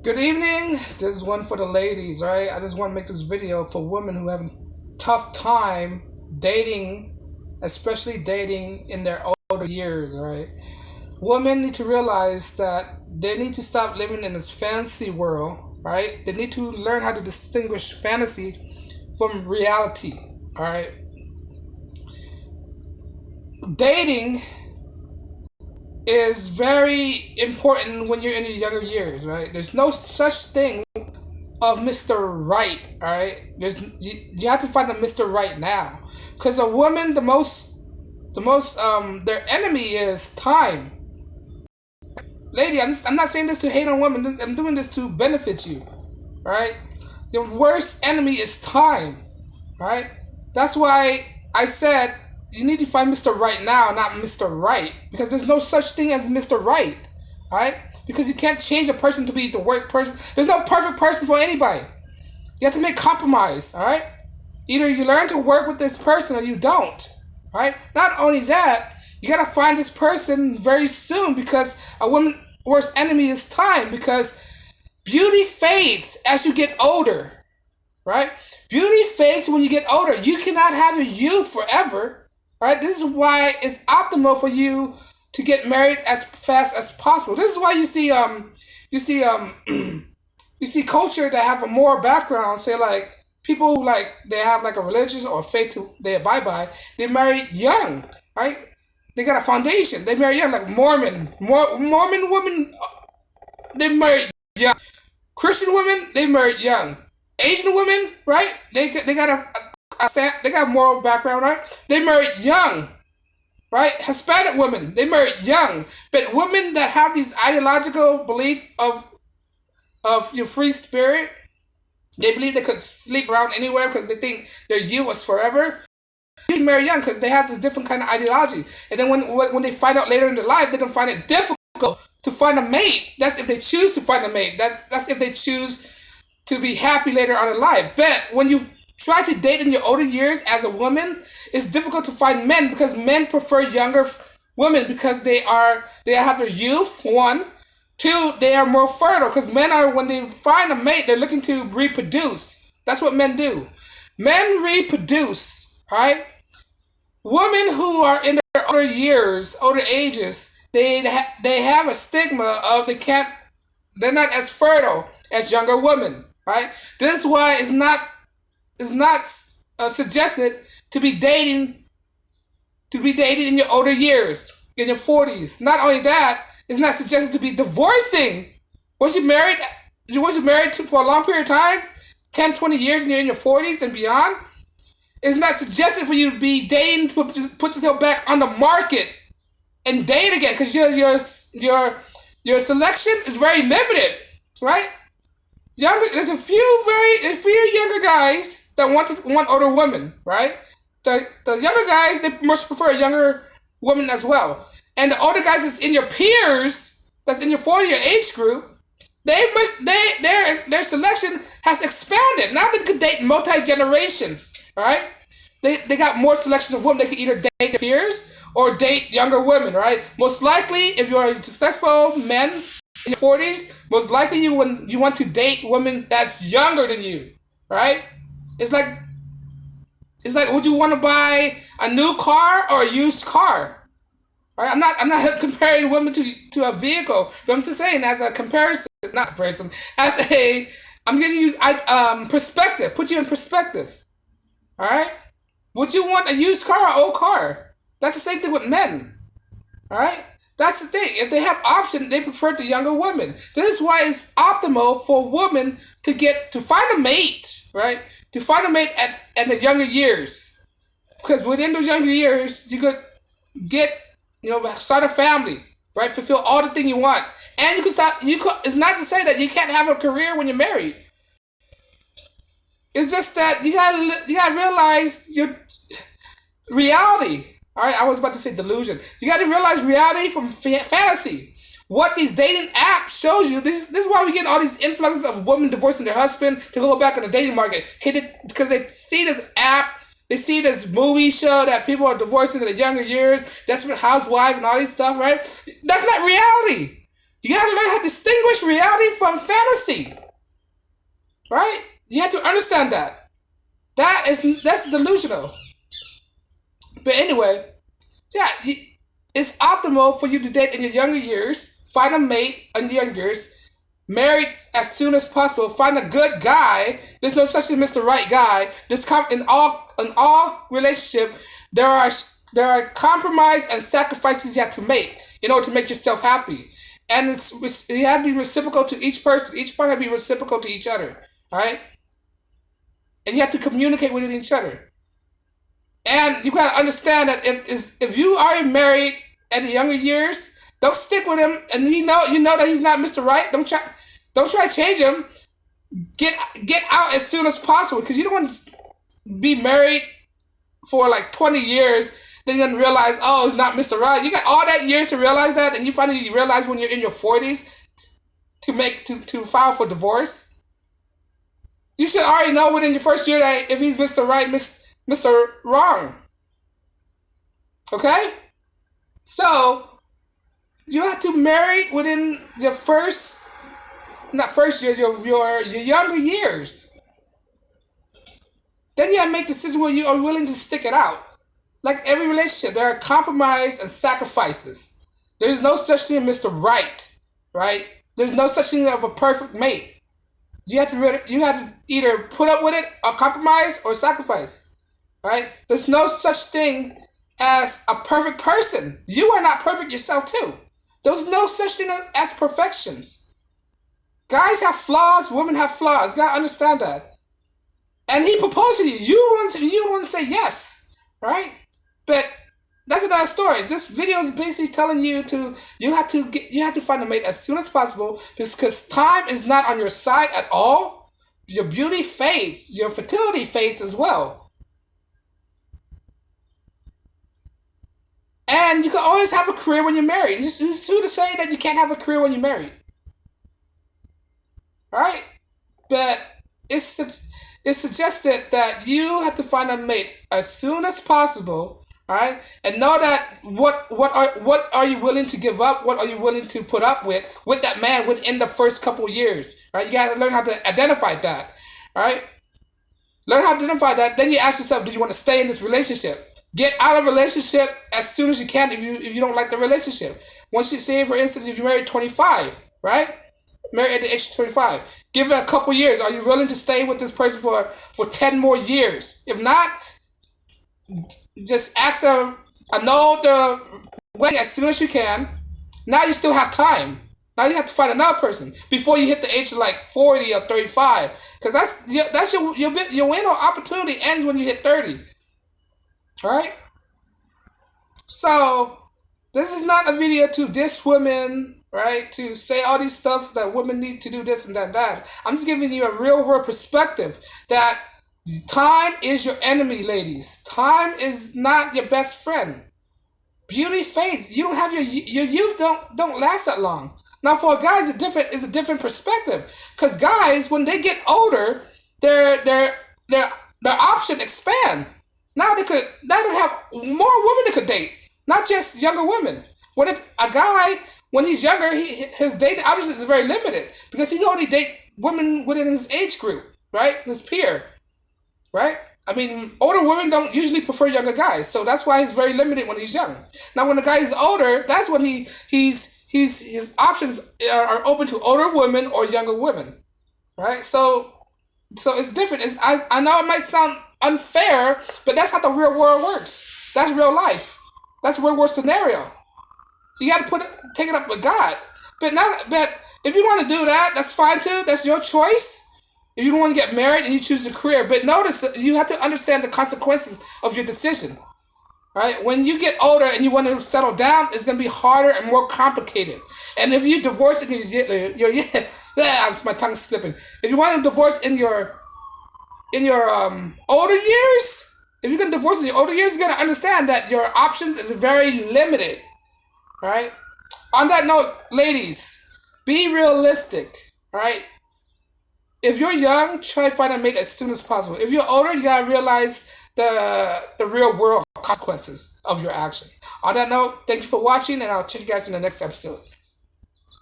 Good evening. This is one for the ladies, right? I just want to make this video for women who have a tough time dating, especially dating in their older years, right? Women need to realize that they need to stop living in this fantasy world, right? They need to learn how to distinguish fantasy from reality, all right? Dating is very important when you're in your younger years, right? There's no such thing of Mr. Right, all right? You have to find a Mr. Right now, because a woman, their enemy is time. Lady, I'm not saying this to hate on women. I'm doing this to benefit you, right? Your worst enemy is time, right? That's why I said you need to find Mr. Right now, not Mr. Right, because there's no such thing as Mr. Right, right? Because you can't change a person to be the worst person. There's no perfect person for anybody. You have to make compromise, all right? Either you learn to work with this person or you don't, right? Not only that, you gotta find this person very soon, because a woman's worst enemy is time, because beauty fades as you get older, right? Beauty fades when you get older. You cannot have your youth forever, right? This is why it's optimal for you to get married as fast as possible. This is why you see culture that have a moral background, say like people who like they have like a religious or faith to they abide by, they marry young, right? They got a foundation. They marry young, like Mormon women, they marry young. Christian women, they marry young. Asian women, right? They got they got a moral background, right? They marry young, right? Hispanic women, they marry young. But women that have these ideological belief of your free spirit, they believe they could sleep around anywhere because they think their youth was forever. They marry young because they have this different kind of ideology. And then when they find out later in their life, they're gonna find it difficult to find a mate. That's if they choose to find a mate. That's if they choose to be happy later on in life. But when you try to date in your older years as a woman, it's difficult to find men, because men prefer younger women because they have their youth. One, two, they are more fertile, because men are, when they find a mate, they're looking to reproduce. That's what men do. Men reproduce, right? Women who are in their older years, older ages, they have a stigma of they're not as fertile as younger women, right? This is why it's not suggested to be dating in your older years, in your 40s. Not only that, it's not suggested to be divorcing. Once you're married for a long period of time, 10, 20 years, and you're in your 40s and beyond, it's not suggested for you to be dating to put yourself back on the market and date again, because your selection is very limited, right? There's a few younger guys that want older women, right? The younger guys, they much prefer a younger woman as well, and the older guys that's in your peers, that's in your 40-year age group, their selection has expanded. Now they could date multi-generations, right? They got more selections of women. They can either date their peers or date younger women, right? Most likely, if you're a successful man in your 40s, most likely you want to date women that's younger than you, right? It's like, would you want to buy a new car or a used car? Right? I'm not comparing women to a vehicle, but I'm just saying as a comparison, not comparison, I'm giving you perspective, put you in perspective. All right? Would you want a used car or an old car? That's the same thing with men. All right? That's the thing. If they have option, they prefer the younger women. This is why it's optimal for women to find a mate, right? To find a mate at the younger years, because within those younger years, you could start a family, right? Fulfill all the things you want, and you can stop. It's not to say that you can't have a career when you're married. It's just that you gotta realize your reality. All right, I was about to say delusion. You got to realize reality from fantasy. What these dating apps shows you. This is why we get all these influxes of women divorcing their husband to go back on the dating market. Because they see this app, they see this movie show that people are divorcing in the younger years, Desperate Housewife and all this stuff, right? That's not reality. You gotta learn how to distinguish reality from fantasy. Right? You have to understand that. That's delusional. But anyway, yeah, it's optimal for you to date in your younger years, find a mate in your younger years, marry as soon as possible, find a good guy. There's no such thing as the right guy. In all relationship, there are compromise and sacrifices you have to make in order to make yourself happy. And you have to be reciprocal to each person. Each part have to be reciprocal to each other. All right? And you have to communicate with each other. And you gotta understand that if you are married at the younger years, don't stick with him, and you know that he's not Mr. Right. Don't try to change him. Get out as soon as possible, because you don't want to be married for like 20 years, then you realize, oh, it's not Mr. Right. You got all that years to realize that, and you finally realize when you're in your 40s to file for divorce. You should already know within your first year that if he's Mr. Right, Mr. Wrong. Okay? So, you have to marry within your your younger years. Then you have to make decisions where you are willing to stick it out. Like every relationship, there are compromise and sacrifices. There is no such thing as Mr. Right, right? There's no such thing of a perfect mate. You have to either put up with it or compromise or sacrifice, right? There's no such thing as a perfect person. You are not perfect yourself too. There's no such thing as perfections. Guys have flaws, women have flaws. You gotta understand that. And he proposed to you. You want to say yes, right? But that's another story. This video is basically telling you you have to find a mate as soon as possible, because time is not on your side at all. Your beauty fades, your fertility fades as well. And you can always have a career when you're married. Who's to say that you can't have a career when you're married? Right? But it's suggested that you have to find a mate as soon as possible. Right? And know that what are you willing to give up? What are you willing to put up with that man within the first couple of years? Right? You gotta learn how to identify that. Right? Learn how to identify that. Then you ask yourself, do you want to stay in this relationship? Get out of a relationship as soon as you can if you don't like the relationship. Once you say, for instance, if you're married 25, right? Married at the age of 25. Give it a couple years. Are you willing to stay with this person for 10 more years? If not, just ask them, annul the wedding as soon as you can. Now you still have time. Now you have to find another person before you hit the age of like 40 or 35. Because that's your window of opportunity ends when you hit 30. Alright? So, this is not a video to diss women, right? To say all these stuff that women need to do this and that. I'm just giving you a real world perspective that time is your enemy, ladies. Time is not your best friend. Beauty fades. You don't have your youth don't last that long. Now for guys, it's a different perspective. Because guys, when they get older, their option expand. Now they have more women they could date, not just younger women. When he's younger, his dating options is very limited because he can only date women within his age group, right? His peer. Right? I mean, older women don't usually prefer younger guys, so that's why he's very limited when he's young. Now, when the guy is older, that's when his options are open to older women or younger women, right? So it's different. I know it might sound unfair, but that's how the real world works. That's real life. That's a real world scenario. So you got to take it up with God. But if you want to do that, that's fine too. That's your choice. If you don't want to get married and you choose a career, but notice that you have to understand the consequences of your decision. Right? When you get older and you want to settle down, it's going to be harder and more complicated. And if you divorce and my tongue's slipping. If you want to divorce in your older years, if you're going to divorce in your older years, you're going to understand that your options is very limited. Right? On that note, ladies, be realistic. Right? If you're young, try to find a mate as soon as possible. If you're older, you gotta realize the real world consequences of your action. On that note, thank you for watching, and I'll check you guys in the next episode.